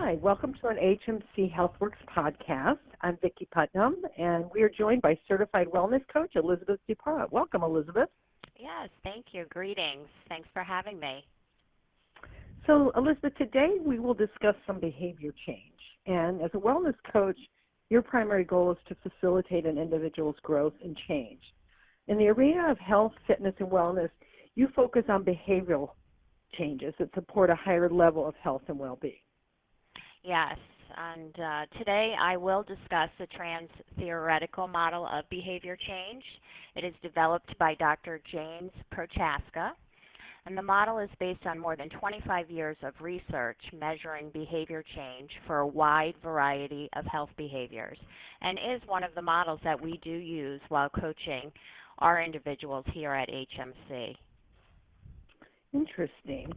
Hi, welcome to an HMC HealthWorks podcast. I'm Vicki Putnam, and we are joined by certified wellness coach Elizabeth Dupont. Welcome, Elizabeth. Yes, thank you. Greetings. Thanks for having me. So, Elizabeth, today we will discuss some behavior change. And as a wellness coach, your primary goal is to facilitate an individual's growth and change. In the arena of health, fitness, and wellness, you focus on behavioral changes that support a higher level of health and well-being. Yes, and today I will discuss the trans-theoretical model of behavior change. It is developed by Dr. James Prochaska, and the model is based on more than 25 years of research measuring behavior change for a wide variety of health behaviors, and is one of the models that we do use while coaching our individuals here at HMC. Interesting.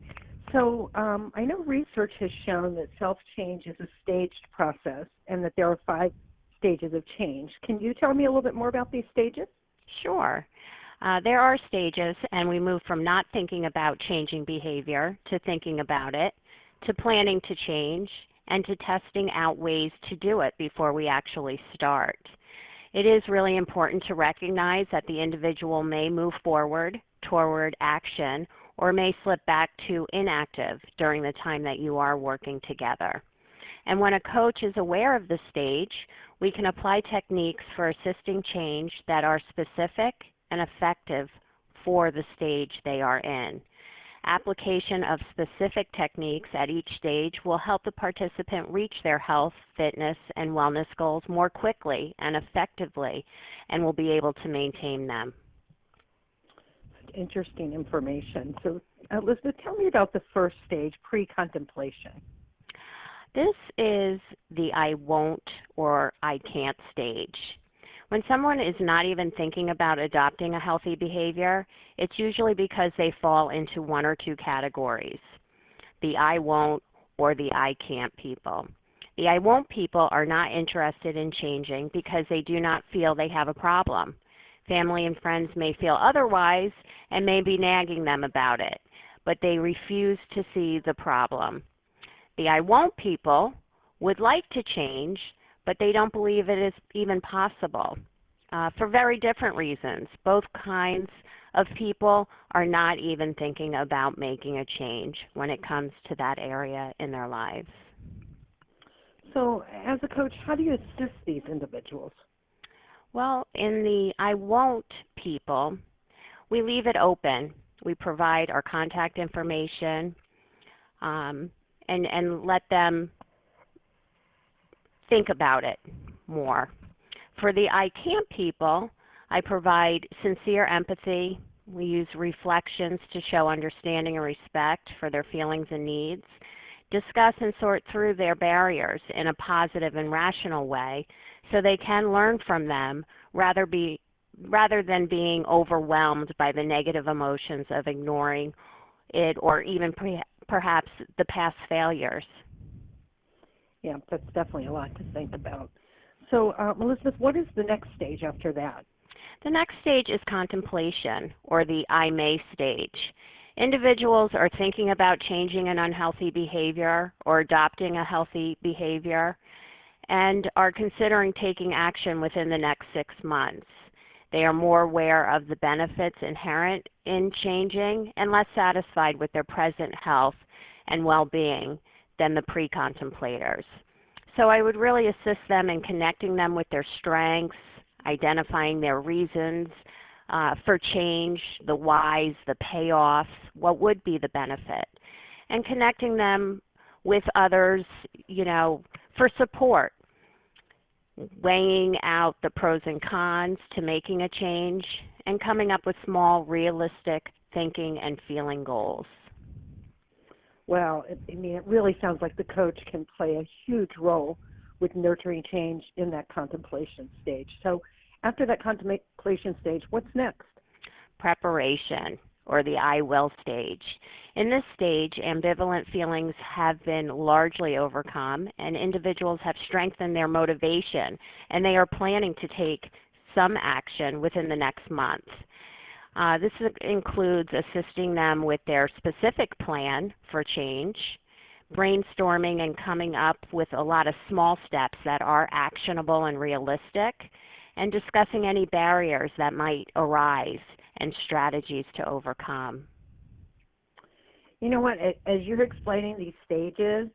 So I know research has shown that self-change is a staged process and that there are 5 stages of change. Can you tell me a little bit more about these stages? Sure. There are stages, and we move from not thinking about changing behavior to thinking about it, to planning to change, and to testing out ways to do it before we actually start. It is really important to recognize that the individual may move forward toward action or may slip back to inactive during the time that you are working together. And when a coach is aware of the stage, we can apply techniques for assisting change that are specific and effective for the stage they are in. Application of specific techniques at each stage will help the participant reach their health, fitness, and wellness goals more quickly and effectively, and will be able to maintain them. Interesting information. So, Elizabeth, tell me about the first stage, pre-contemplation. This is the I won't or I can't stage. When someone is not even thinking about adopting a healthy behavior, it's usually because they fall into one or two categories, the I won't or the I can't people. The I won't people are not interested in changing because they do not feel they have a problem. Family and friends may feel otherwise and may be nagging them about it, but they refuse to see the problem. The I won't people would like to change, but they don't believe it is even possible for very different reasons. Both kinds of people are not even thinking about making a change when it comes to that area in their lives. So, as a coach, how do you assist these individuals? Well, in the I won't people, we leave it open. We provide our contact information and let them think about it more. For the I can't people, I provide sincere empathy. We use reflections to show understanding and respect for their feelings and needs. Discuss and sort through their barriers in a positive and rational way so they can learn from them rather than being overwhelmed by the negative emotions of ignoring it or even perhaps the past failures. Yeah, that's definitely a lot to think about. So, Elizabeth, what is the next stage after that? The next stage is contemplation, or the I may stage. Individuals are thinking about changing an unhealthy behavior or adopting a healthy behavior and are considering taking action within the next 6 months. They are more aware of the benefits inherent in changing and less satisfied with their present health and well-being than the pre-contemplators. So I would really assist them in connecting them with their strengths, identifying their reasons for change, the whys, the payoffs, what would be the benefit, and connecting them with others, for support, weighing out the pros and cons to making a change, and coming up with small, realistic thinking and feeling goals. Well, it really sounds like the coach can play a huge role with nurturing change in that contemplation stage. So after that contemplation stage, what's next? Preparation, or the I will stage. In this stage, ambivalent feelings have been largely overcome, and individuals have strengthened their motivation, and they are planning to take some action within the next month. This includes assisting them with their specific plan for change, brainstorming and coming up with a lot of small steps that are actionable and realistic, and discussing any barriers that might arise and strategies to overcome. You know what, as you're explaining these stages,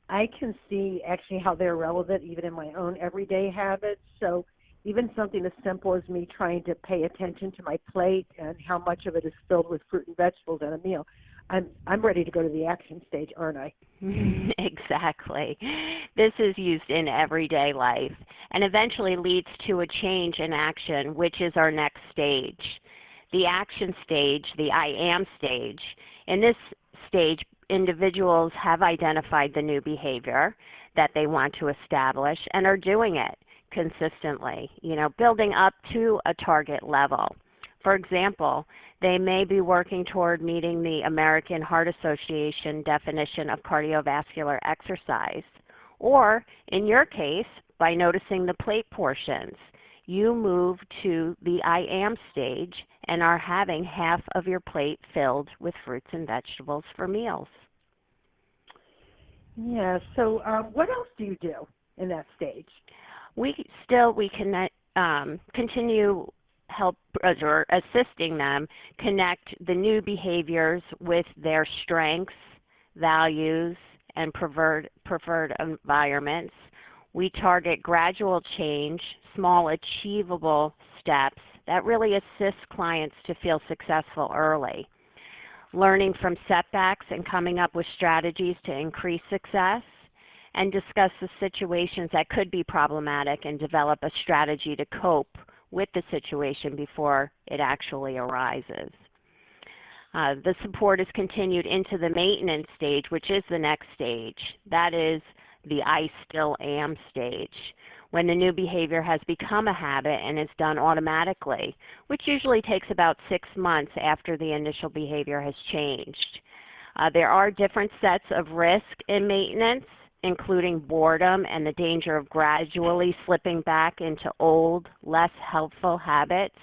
I can see actually how they're relevant even in my own everyday habits. So even something as simple as me trying to pay attention to my plate and how much of it is filled with fruit and vegetables at a meal, I'm ready to go to the action stage, aren't I? Exactly. This is used in everyday life and eventually leads to a change in action, which is our next stage. The action stage, the I am stage. In this stage, individuals have identified the new behavior that they want to establish and are doing it consistently, building up to a target level. For example, they may be working toward meeting the American Heart Association definition of cardiovascular exercise, or in your case, by noticing the plate portions. You move to the I am stage and are having half of your plate filled with fruits and vegetables for meals. Yeah, so what else do you do in that stage? We can continue or assisting them connect the new behaviors with their strengths, values, and preferred environments. We target gradual change, small achievable steps that really assist clients to feel successful early. Learning from setbacks and coming up with strategies to increase success, and discuss the situations that could be problematic and develop a strategy to cope with the situation before it actually arises. The support is continued into the maintenance stage, which is the next stage. That is the I still am stage, when the new behavior has become a habit and is done automatically, which usually takes about 6 months after the initial behavior has changed. There are different sets of risk in maintenance, including boredom and the danger of gradually slipping back into old, less helpful habits.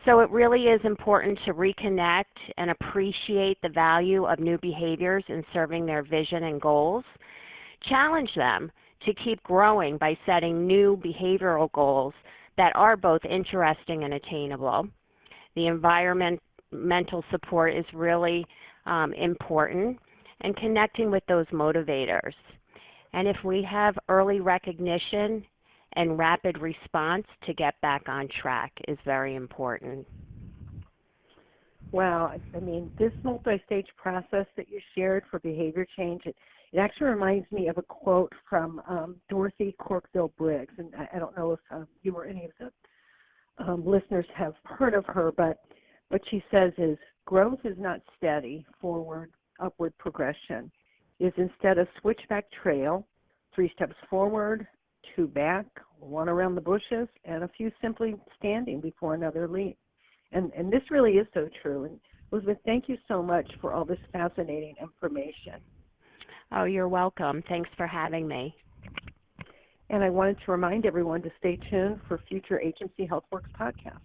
So it really is important to reconnect and appreciate the value of new behaviors in serving their vision and goals. Challenge them to keep growing by setting new behavioral goals that are both interesting and attainable. The environmental support is really important, and connecting with those motivators. And if we have early recognition and rapid response to get back on track is very important. Wow, I mean, this multi-stage process that you shared for behavior change, it actually reminds me of a quote from Dorothy Corkville Briggs, and I don't know if you or any of the listeners have heard of her, but what she says is, growth is not steady, forward, upward progression. It is instead a switchback trail, 3 steps forward, 2 back, 1 around the bushes, and a few simply standing before another leap. And this really is so true. And Elizabeth, thank you so much for all this fascinating information. Oh, you're welcome. Thanks for having me. And I wanted to remind everyone to stay tuned for future HMC HealthWorks podcasts.